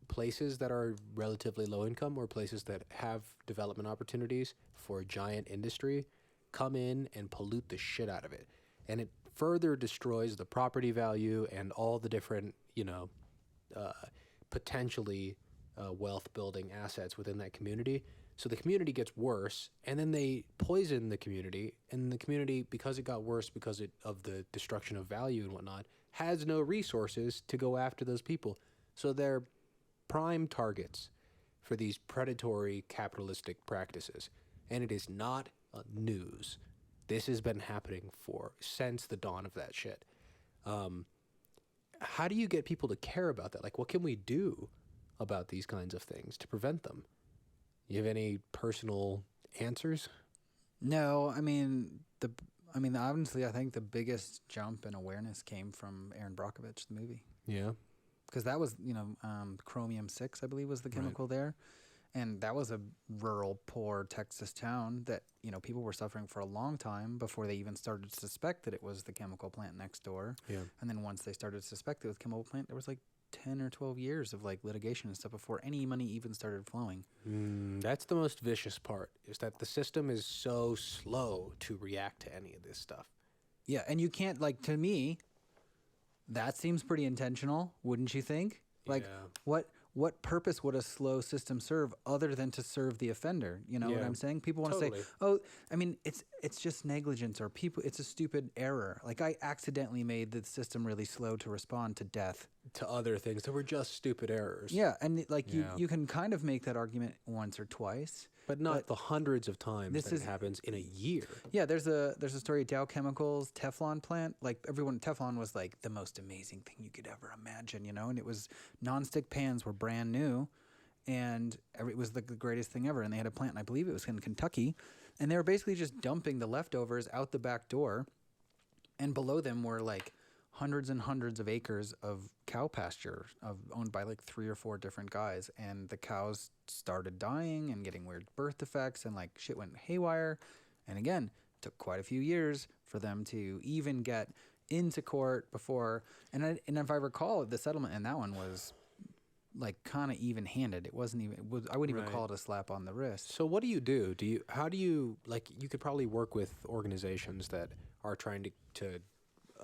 places that are relatively low income or places that have development opportunities for a giant industry come in and pollute the shit out of it. And it further destroys the property value and all the different, potentially wealth building assets within that community. So the community gets worse, and then they poison the community, and the community, because it got worse because of the destruction of value and whatnot, has no resources to go after those people. So they're prime targets for these predatory capitalistic practices. And it is not news. This has been happening since the dawn of that shit. How do you get people to care about that? Like, what can we do about these kinds of things to prevent them? You have any personal answers? No, honestly, I think the biggest jump in awareness came from Aaron Brockovich, the movie. Yeah. Because that was, chromium-6, I believe, was the chemical there. And that was a rural, poor Texas town that, people were suffering for a long time before they even started to suspect that it was the chemical plant next door. Yeah. And then once they started to suspect it was the chemical plant, there was like 10 or 12 years of like litigation and stuff before any money even started flowing. That's the most vicious part, is that the system is so slow to react to any of this stuff. Yeah, and you can't, to me, that seems pretty intentional, wouldn't you think? What purpose would a slow system serve other than to serve the offender? You know what I'm saying? People want to say, it's just negligence, or it's a stupid error. Like, I accidentally made the system really slow to respond to death. To other things that were just stupid errors. Yeah, and you can kind of make that argument once or twice. But not the hundreds of times that it happens in a year. Yeah, there's a story of Dow Chemicals Teflon plant. Like, Teflon was like the most amazing thing you could ever imagine, and it was nonstick pans were brand new, and it was the greatest thing ever. And they had a plant, and I believe it was in Kentucky, and they were basically just dumping the leftovers out the back door, and below them were like hundreds and hundreds of acres of cow pasture owned by like 3 or 4 different guys, and the cows started dying and getting weird birth defects, and like shit went haywire. And again, took quite a few years for them to even get into court before. And if I recall, the settlement in that one was like kind of even-handed. It wasn't even. I wouldn't even call it a slap on the wrist. So what do you do? How do you like? You could probably work with organizations that are trying to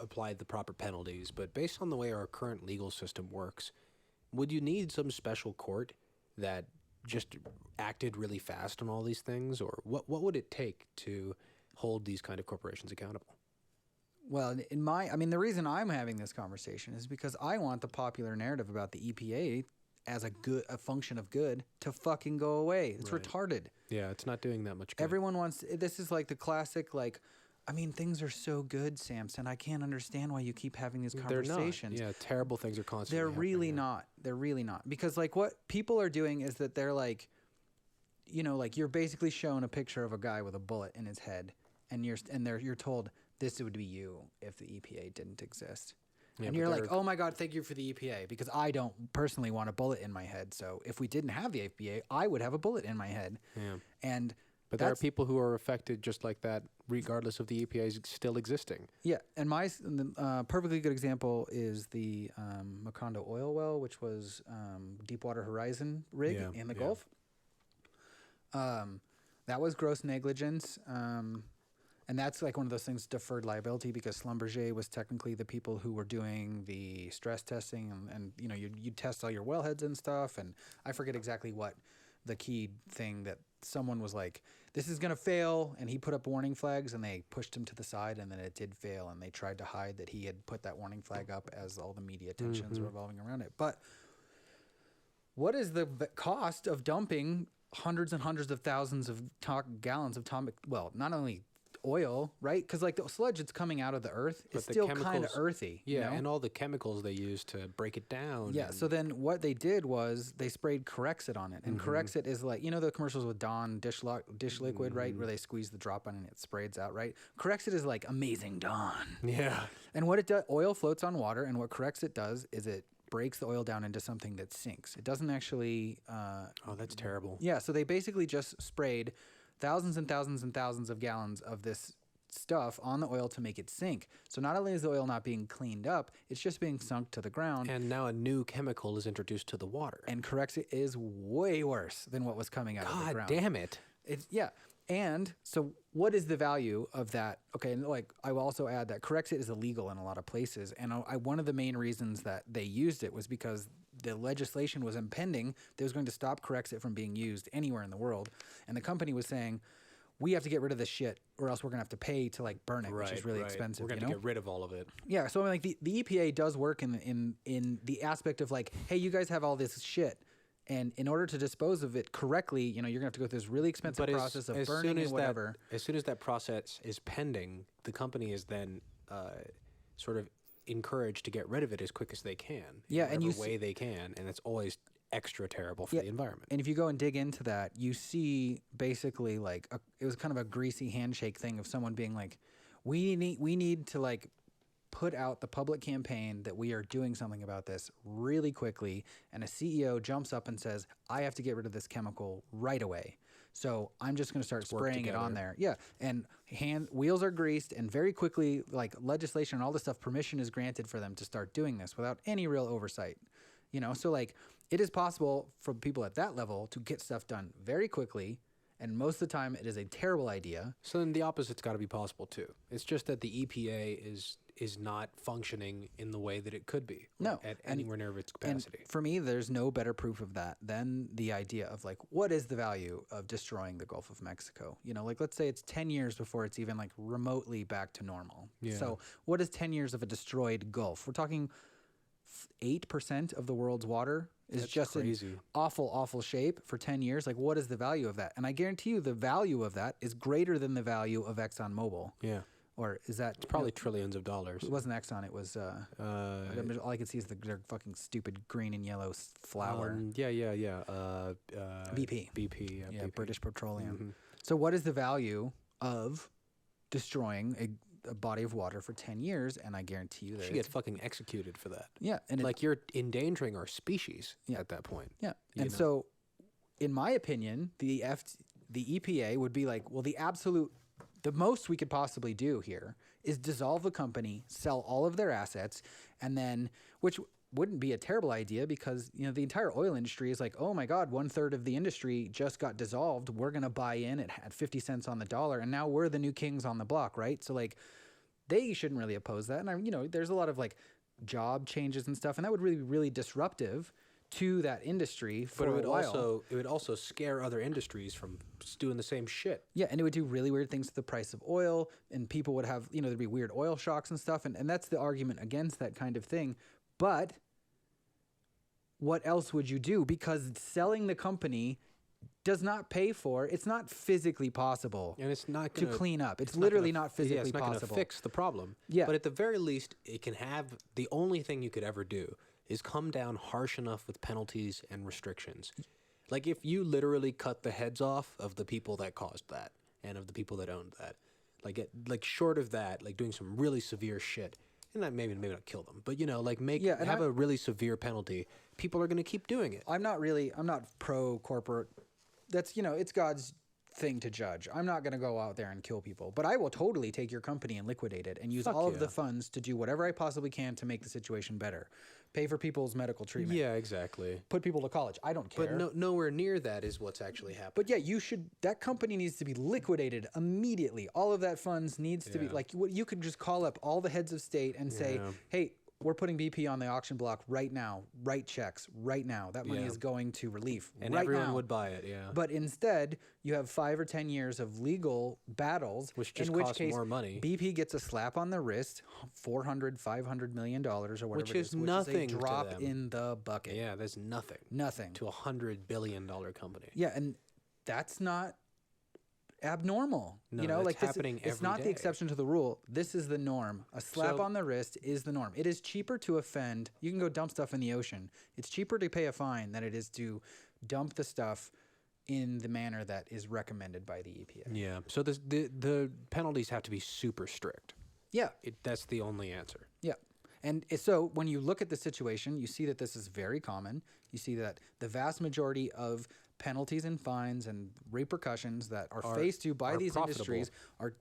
apply the proper penalties, but based on the way our current legal system works, would you need some special court that just acted really fast on all these things, or what would it take to hold these kind of corporations accountable? Well, the reason I'm having this conversation is because I want the popular narrative about the EPA as a function of good to fucking go away. It's retarded. Yeah, it's not doing that much good. Everyone wants. This is like the classic like. I mean, things are so good, Sampson. I can't understand why you keep having these conversations. They're not. Yeah, terrible things are constantly They're happening. really not. They're really not. Because, like, what people are doing is that they're like, like you're basically shown a picture of a guy with a bullet in his head, and you're told this would be you if the EPA didn't exist. Yeah, and you're like, oh my God, thank you for the EPA, because I don't personally want a bullet in my head. So if we didn't have the EPA, I would have a bullet in my head. Yeah. But But there are people who are affected just like that, regardless of the EPA still existing. Yeah, and my perfectly good example is the Macondo oil well, which was Deepwater Horizon rig in the Gulf. That was gross negligence, and that's like one of those things, deferred liability, because Schlumberger was technically the people who were doing the stress testing, and you test all your wellheads and stuff, and I forget exactly what the key thing that someone was like, this is going to fail, and he put up warning flags, and they pushed him to the side, and then it did fail, and they tried to hide that he had put that warning flag up as all the media attentions were revolving around it. But what is the cost of dumping hundreds and hundreds of thousands of gallons of not only oil, right? Because like the sludge that's coming out of the earth is still kind of earthy. Yeah, and all the chemicals they use to break it down. Yeah, so then what they did was they sprayed Corexit on it. And Corexit is like, the commercials with Dawn dish liquid, right? Where they squeeze the drop on it and it sprays out, right? Corexit is like amazing Dawn. Yeah. And what it does, oil floats on water, and what Corexit does is it breaks the oil down into something that sinks. It doesn't actually... oh, that's terrible. Yeah, so they basically just sprayed thousands and thousands and thousands of gallons of this stuff on the oil to make it sink. So not only is the oil not being cleaned up, it's just being sunk to the ground. And now a new chemical is introduced to the water. And Corexit is way worse than what was coming out of the ground. God damn it. Yeah. And so what is the value of that? Okay, and like I will also add that Corexit is illegal in a lot of places. And one of the main reasons that they used it was because the legislation was impending that was going to stop Corexit from being used anywhere in the world. And the company was saying, we have to get rid of this shit or else we're going to have to pay to like burn it, which is really expensive. We're going to get rid of all of it. Yeah, so I mean, like the EPA does work in the aspect of like, hey, you guys have all this shit. And in order to dispose of it correctly, you're going to have to go through this really expensive process of burning and whatever. As soon as that process is pending, the company is then sort of encouraged to get rid of it as quick as they can. Yeah, and way they can, and it's always extra terrible for the environment. And if you go and dig into that, you see basically like it was kind of a greasy handshake thing of someone being like, we need to like put out the public campaign that we are doing something about this really quickly, and a CEO jumps up and says, I have to get rid of this chemical right away. So I'm just going to start spraying it on there. Yeah. And wheels are greased, and very quickly, like legislation and all this stuff, permission is granted for them to start doing this without any real oversight. So like it is possible for people at that level to get stuff done very quickly. And most of the time it is a terrible idea. So then the opposite's got to be possible too. It's just that the EPA is not functioning in the way that it could be. No. At anywhere near its capacity. And for me, there's no better proof of that than the idea of like, what is the value of destroying the Gulf of Mexico? Like let's say it's 10 years before it's even like remotely back to normal. Yeah. So what is 10 years of a destroyed Gulf? We're talking 8% of the world's water is just crazy. In awful, awful shape for 10 years. Like, what is the value of that? And I guarantee you the value of that is greater than the value of ExxonMobil. Yeah. Or is that... It's probably trillions of dollars. It wasn't Exxon. It was... all I can see is their fucking stupid green and yellow flower. Yeah. BP. BP. Yeah, BP. British Petroleum. So what is the value of destroying a body of water for 10 years? And I guarantee you that... You get fucking executed for that. Yeah. And like you're endangering our species at that point. Yeah. And so, in my opinion, the EPA would be like, well, the most we could possibly do here is dissolve the company, sell all of their assets, and then, which wouldn't be a terrible idea because, you know, the entire oil industry is like, oh my God, 1/3 of the industry just got dissolved. We're going to buy in at 50 cents on the dollar. And now we're the new kings on the block, right? So like they shouldn't really oppose that. And, you know, there's a lot of like job changes and stuff. And that would really be really disruptive to that industry for a while. It would also scare other industries from doing the same shit. Yeah, and it would do really weird things to the price of oil, and people would have, you know, there'd be weird oil shocks and stuff, and that's the argument against that kind of thing. But what else would you do? Because selling the company does not pay for, it's not physically possible and it's not to clean up. It's literally not physically it's not possible. Gonna fix the problem. Yeah. But at the very least, it can have, the only thing you could ever do is come down harsh enough with penalties and restrictions. Like if you literally cut the heads off of the people that caused that and of the people that owned that, like short of that, like doing some really severe shit, and that maybe not kill them, but you know, like have a really severe penalty, people are going to keep doing it. I'm not pro corporate. That's, you know, it's God's thing to judge. I'm not going to go out there and kill people, but I will totally take your company and liquidate it and use all of the funds to do whatever I possibly can to make the situation better. Pay for people's medical treatment. Yeah, exactly. Put people to college. I don't care. But nowhere near that is what's actually happening. But yeah, that company needs to be liquidated immediately. All of that funds needs to be, like, you could just call up all the heads of state and say, hey, we're putting BP on the auction block right now. Write checks right now. That money is going to relief and right everyone would buy it, But instead, you have 5 or 10 years of legal battles, which just in which cost case more money. BP gets a slap on the wrist, $400-500 million or whatever which it is, nothing which is a drop to them. in the bucket. Yeah, that's nothing. Nothing. To $100 billion company. Yeah, and that's not abnormal. No, you know, it's like happening it's not every the day. exception to the rule. This is the norm. A slap on the wrist is the norm. It is cheaper to offend. You can go dump stuff in the ocean. It's cheaper to pay a fine than it is to dump the stuff in the manner that is recommended by the EPA. Yeah. So the penalties have to be super strict. Yeah. That's the only answer. Yeah. And so when you look at the situation, you see that this is very common. You see that the vast majority of penalties and fines and repercussions that are faced to by these industries are,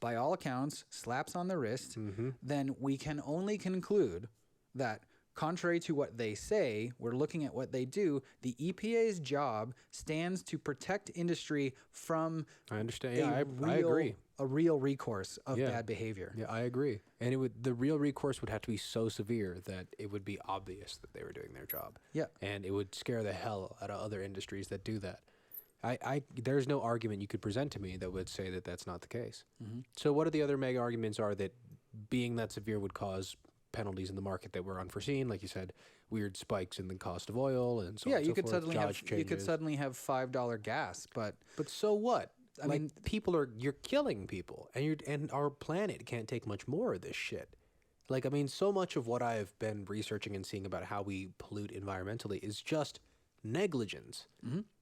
by all accounts, slaps on the wrist. Then we can only conclude that, contrary to what they say, we're looking at what they do. The EPA's job stands to protect industry from I understand. Yeah, I agree. A real recourse of bad behavior. Yeah, I agree. And the real recourse would have to be so severe that it would be obvious that they were doing their job. Yeah. And it would scare the hell out of other industries that do that. There's no argument you could present to me that would say that that's not the case. So what are the other mega arguments are that being that severe would cause penalties in the market that were unforeseen? Like you said, weird spikes in the cost of oil and so on and so forth. You could suddenly have $5 gas, but so what? I mean, you're killing people, and our planet can't take much more of this shit. Like, I mean, so much of what I've been researching and seeing about how we pollute environmentally is just negligence.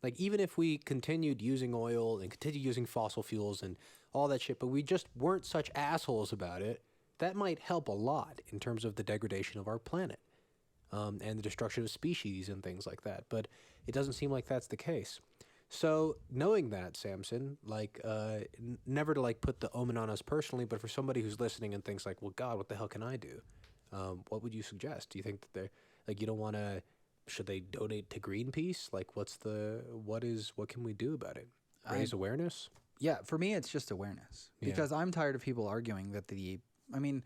Like, even if we continued using oil and continued using fossil fuels and all that shit, but we just weren't such assholes about it, that might help a lot in terms of the degradation of our planet and the destruction of species and things like that. But it doesn't seem like that's the case. So knowing that, Sampson, like, never to like put the omen on us personally, but for somebody who's listening and thinks like, well, God, what the hell can I do? What would you suggest? Do you think that they're like, you don't want to, should they donate to Greenpeace? Like, what can we do about it? Raise awareness? Yeah, for me, it's just awareness because I'm tired of people arguing that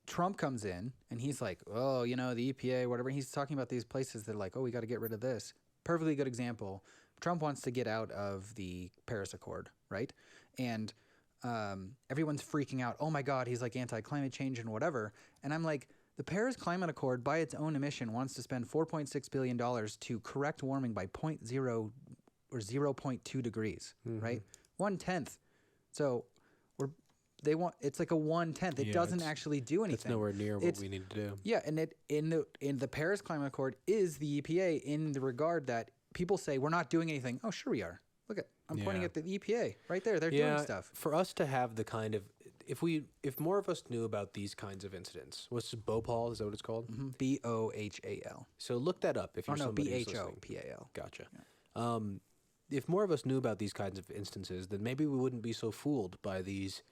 Trump comes in and he's like, oh, you know, the EPA, whatever. He's talking about these places that are like, oh, we got to get rid of this. Perfectly good example. Trump wants to get out of the Paris Accord, right? And everyone's freaking out. Oh my God, he's like anti-climate change and whatever. And I'm like, the Paris Climate Accord, by its own admission, wants to spend $4.6 billion to correct warming by 0.0 or 0.2 degrees, right? 1/10. So it's like a 1/10. It doesn't actually do anything. It's nowhere near what we need to do. Yeah, and in the Paris Climate Accord is the EPA in the regard that people say we're not doing anything. Oh, sure we are. Look I'm pointing at the EPA right there. They're doing stuff. For us to have the kind of if more of us knew about these kinds of incidents, what's Bhopal? Is that what it's called? BOHAL. So look that up if you're somebody who's listening. BHOPAL. Gotcha. Yeah. If more of us knew about these kinds of instances, then maybe we wouldn't be so fooled by these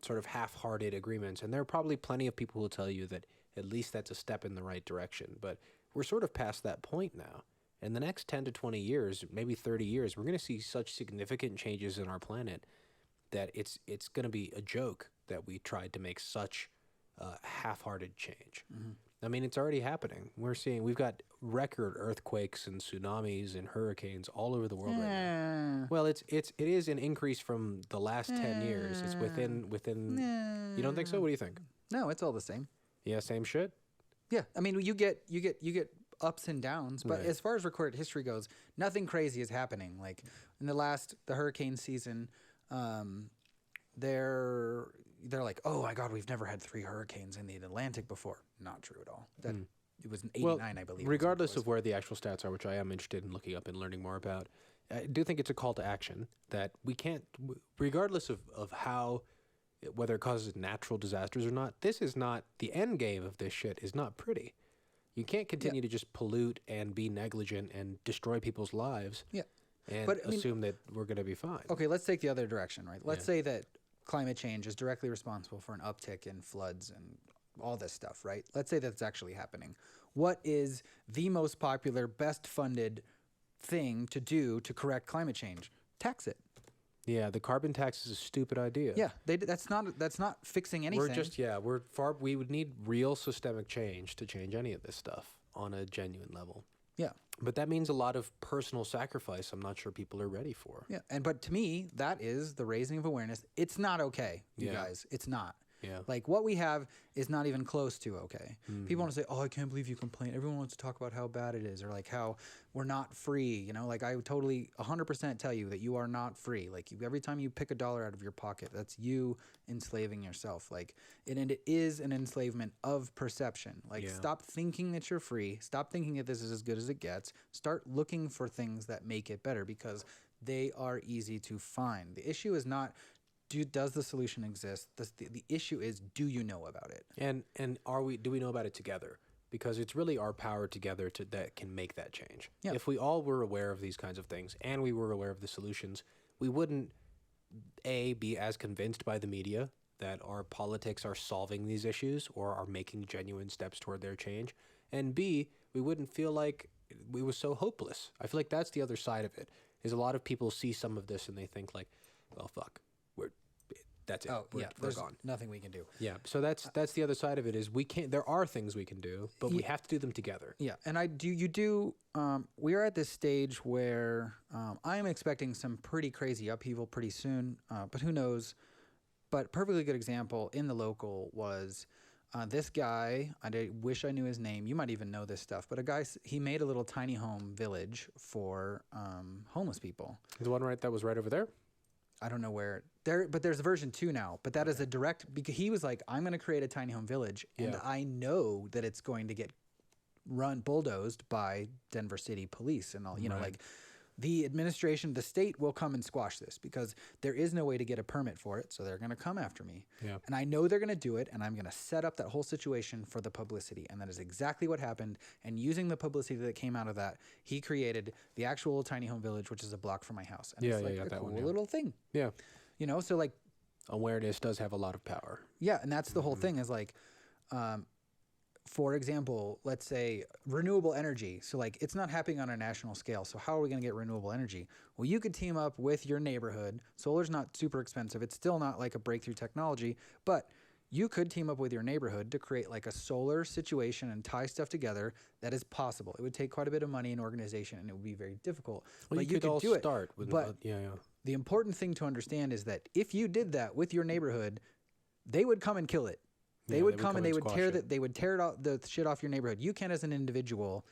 sort of half-hearted agreements. And there are probably plenty of people who will tell you that at least that's a step in the right direction. But we're sort of past that point now. In the next 10 to 20 years, maybe 30 years, we're going to see such significant changes in our planet that it's going to be a joke that we tried to make such half-hearted change. I mean, it's already happening. We've got record earthquakes and tsunamis and hurricanes all over the world right now. Well, it is an increase from the last 10 years. It's within. You don't think so? What do you think? No, it's all the same. Yeah, same shit. Yeah, I mean, you get ups and downs, but as far as recorded history goes, nothing crazy is happening. Like in the hurricane season, they're like, oh my God, we've never had 3 hurricanes in the Atlantic before. Not true at all. It was in '89, I believe. Regardless of where the actual stats are, which I am interested in looking up and learning more about, I do think it's a call to action that we can't, regardless of how, whether it causes natural disasters or not, this is not, the end game of this shit is not pretty. You can't continue to just pollute and be negligent and destroy people's lives and assume that we're going to be fine. Okay, let's take the other direction, right? Let's say that climate change is directly responsible for an uptick in floods and all this stuff, right? Let's say that's actually happening. What is the most popular, best funded thing to do to correct climate change? Tax it. Yeah, the carbon tax is a stupid idea. Yeah, that's not fixing anything. We would need real systemic change to change any of this stuff on a genuine level. Yeah. But that means a lot of personal sacrifice I'm not sure people are ready for. Yeah, but to me, that is the raising of awareness. It's not okay, you guys. It's not. Yeah. Like what we have is not even close to okay. People want to say, "Oh, I can't believe you complain." Everyone wants to talk about how bad it is or like how we're not free, you know? Like I would totally 100% tell you that you are not free. Like every time you pick $1 out of your pocket, that's you enslaving yourself. Like and it is an enslavement of perception. Like stop thinking that you're free. Stop thinking that this is as good as it gets. Start looking for things that make it better because they are easy to find. The issue is not does the solution exist? The issue is, do you know about it? And do we know about it together? Because it's really our power together that can make that change. Yeah. If we all were aware of these kinds of things and we were aware of the solutions, we wouldn't be as convinced by the media that our politics are solving these issues or are making genuine steps toward their change, and B, we wouldn't feel like we was so hopeless. I feel like that's the other side of it. Is a lot of people see some of this and they think like, well, fuck. That's it. We're gone. Nothing we can do. Yeah. So that's the other side of it is we can't. There are things we can do, but we have to do them together. Yeah, and we are at this stage where I am expecting some pretty crazy upheaval pretty soon, but who knows? But perfectly good example in the local was this guy. I wish I knew his name. You might even know this stuff. But he made a little tiny home village for homeless people. The one that was right over there. I don't know where but there's a version 2 now, but that is a direct, because he was like, I'm going to create a tiny home village and I know that it's going to get bulldozed by Denver City Police and all, like the administration, the state will come and squash this because there is no way to get a permit for it. So they're going to come after me. Yeah. And I know they're going to do it. And I'm going to set up that whole situation for the publicity. And that is exactly what happened. And using the publicity that came out of that, he created the actual tiny home village, which is a block from my house. And it's like a cool little thing. Yeah. So like awareness does have a lot of power. Yeah. And that's the whole thing is like, for example, let's say renewable energy. So like it's not happening on a national scale. So how are we going to get renewable energy? Well, you could team up with your neighborhood. Solar's not super expensive. It's still not like a breakthrough technology, but you could team up with your neighborhood to create like a solar situation and tie stuff together. That is possible. It would take quite a bit of money and organization and it would be very difficult. Well, but you could all do it. Start with The important thing to understand is that if you did that with your neighborhood, they would come and kill it. They would come and they would tear the shit off your neighborhood. You can, as an individual,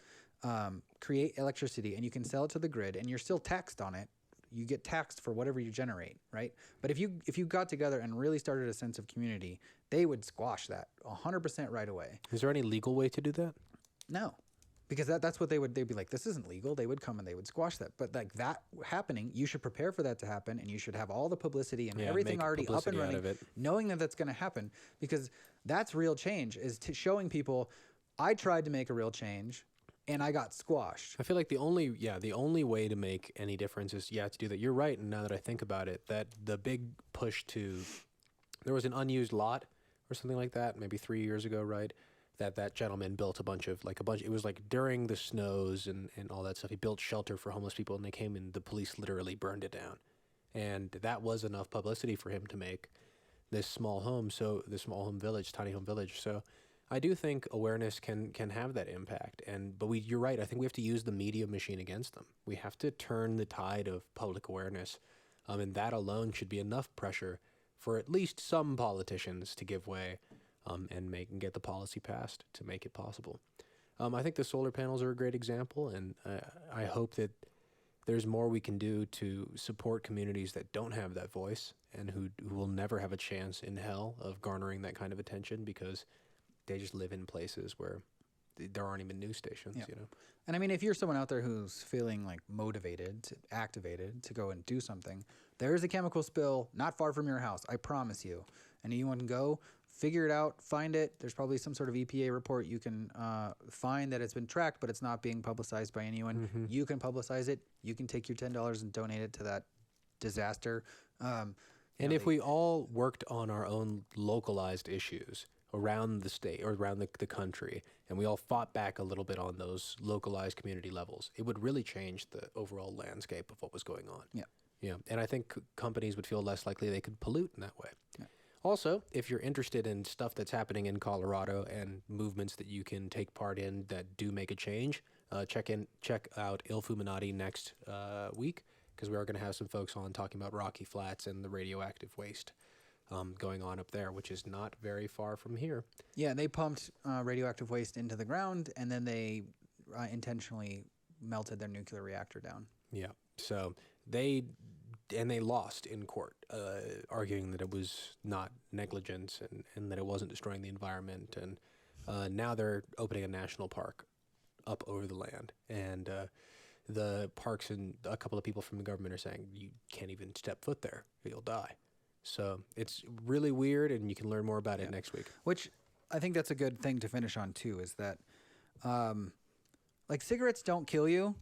create electricity and you can sell it to the grid, and you're still taxed on it. You get taxed for whatever you generate, right? But if you got together and really started a sense of community, they would squash that 100% right away. Is there any legal way to do that? No. Because that's what they'd be like, this isn't legal. They would come and they would squash that. But like that happening, you should prepare for that to happen, and you should have all the publicity and everything already up and running, knowing that that's going to happen. Because that's real change, is showing people, I tried to make a real change and I got squashed. I feel like the only way to make any difference is to do that. You're right. And now that I think about it, that the big push there was an unused lot or something like that, maybe 3 years ago, right? that gentleman built a bunch. It was like during the snows and all that stuff. He built shelter for homeless people, and they came and the police literally burned it down. And that was enough publicity for him to make this small home village, tiny home village. So I do think awareness can have that impact. But you're right. I think we have to use the media machine against them. We have to turn the tide of public awareness, and that alone should be enough pressure for at least some politicians to give way, and get the policy passed to make it possible. I think the solar panels are a great example, and I hope that there's more we can do to support communities that don't have that voice and who will never have a chance in hell of garnering that kind of attention because they just live in places where there aren't even news stations, Yeah. you know? And I mean, if you're someone out there who's feeling like motivated, activated to go and do something, there is a chemical spill not far from your house, I promise you. And anyone can go, figure it out, find it. There's probably some sort of EPA report you can find that it's been tracked, but it's not being publicized by anyone. Mm-hmm. You can publicize it. You can take your $10 and donate it to that disaster. And if we all worked on our own localized issues around the state or around the country, and we all fought back a little bit on those localized community levels, it would really change the overall landscape of what was going on. Yeah. Yeah. And I think companies would feel less likely they could pollute in that way. Yeah. Also, if you're interested in stuff that's happening in Colorado and movements that you can take part in that do make a change, check out Il Fuminati next week, because we are going to have some folks on talking about Rocky Flats and the radioactive waste going on up there, which is not very far from here. Yeah, they pumped radioactive waste into the ground, and then they intentionally melted their nuclear reactor down. Yeah. So they lost in court, arguing that it was not negligence and that it wasn't destroying the environment. And now they're opening a national park up over the land. And the parks and a couple of people from the government are saying, you can't even step foot there, you'll die. So it's really weird, and you can learn more about it next week. Which I think that's a good thing to finish on, too, is that like cigarettes don't kill you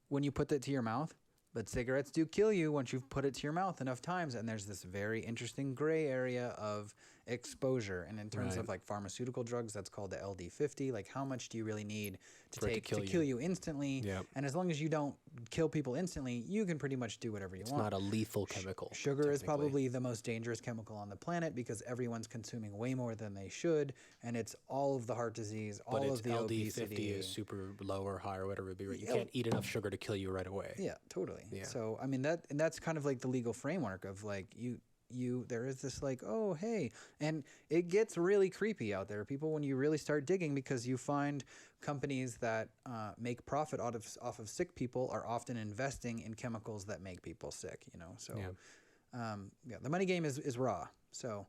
when you put it to your mouth, but cigarettes do kill you once you've put it to your mouth enough times. And there's this very interesting gray area of exposure. And in terms of like pharmaceutical drugs, that's called the LD50. Like, how much do you really need to take to kill you instantly? Yeah. And as long as you don't kill people instantly, you can pretty much do whatever you want. It's not a lethal chemical. Sugar is probably the most dangerous chemical on the planet because everyone's consuming way more than they should, and it's all of the heart disease, all of the LD50 obesity. is super low or high or whatever it would be. Right? You can't eat enough sugar to kill you right away. Yeah, totally. Yeah. So I mean that's kind of like the legal framework of like you there is this like, oh hey, and it gets really creepy out there, people, when you really start digging, because you find companies that make profit off of sick people are often investing in chemicals that make people sick, you know. So the money game is raw. So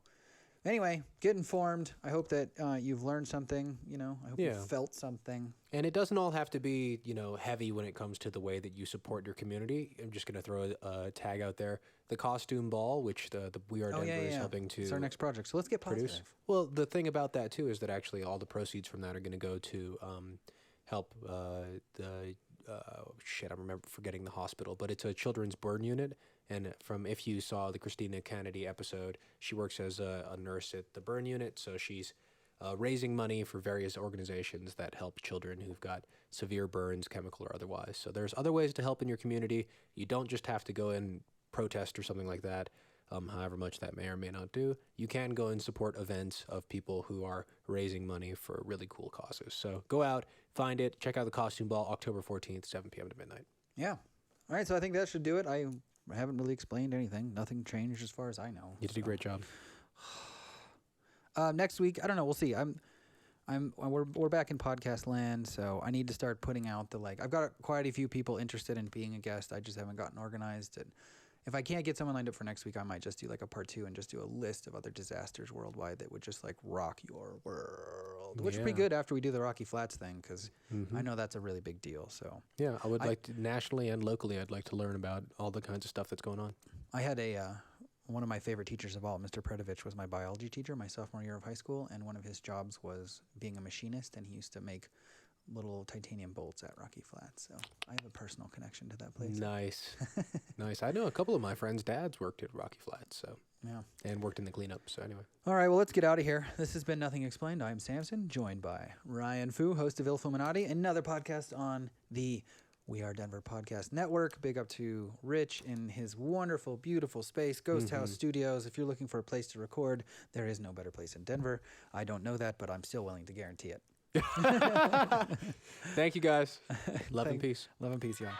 anyway, get informed. I hope that you've learned something, you know. I hope you felt something. And it doesn't all have to be, you know, heavy when it comes to the way that you support your community. I'm just going to throw a tag out there. The costume ball, which the WeAreDenver is helping to It's our next project. So let's get positive. Produce. Well, the thing about that, too, is that actually all the proceeds from that are going to go to help I'm forgetting the hospital, but it's a children's burn unit. And if you saw the Christina Kennedy episode, she works as a nurse at the burn unit. So she's raising money for various organizations that help children who've got severe burns, chemical or otherwise. So there's other ways to help in your community. You don't just have to go and protest or something like that, however much that may or may not do. You can go and support events of people who are raising money for really cool causes. So go out, find it, check out the costume ball, October 14th, 7 p.m. to midnight. Yeah. All right, so I think that should do it. I haven't really explained anything. Nothing changed as far as I know. You did a great job. Next week, I don't know. We'll see. We're back in podcast land, so I need to start putting out I've got quite a few people interested in being a guest. I just haven't gotten organized. And if I can't get someone lined up for next week, I might just do like a part 2 and just do a list of other disasters worldwide that would just like rock your world, which would be good after we do the Rocky Flats thing, because I know that's a really big deal. So yeah, I would like to, nationally and locally, I'd like to learn about all the kinds of stuff that's going on. I had one of my favorite teachers of all, Mr. Predovich, was my biology teacher my sophomore year of high school, and one of his jobs was being a machinist, and he used to make little titanium bolts at Rocky Flats. So I have a personal connection to that place. Nice. Nice. I know a couple of my friends' dads worked at Rocky Flats, so Yeah. and worked in the cleanup. So anyway. All right, well, let's get out of here. This has been Nothing Explained. I'm Sampson, joined by Ryan Fu, host of Illuminati, another podcast on the We Are Denver podcast network. Big up to Rich in his wonderful, beautiful space, Ghost House Studios. If you're looking for a place to record, there is no better place in Denver. I don't know that, but I'm still willing to guarantee it. Thank you, guys. Love and peace. Love and peace, y'all.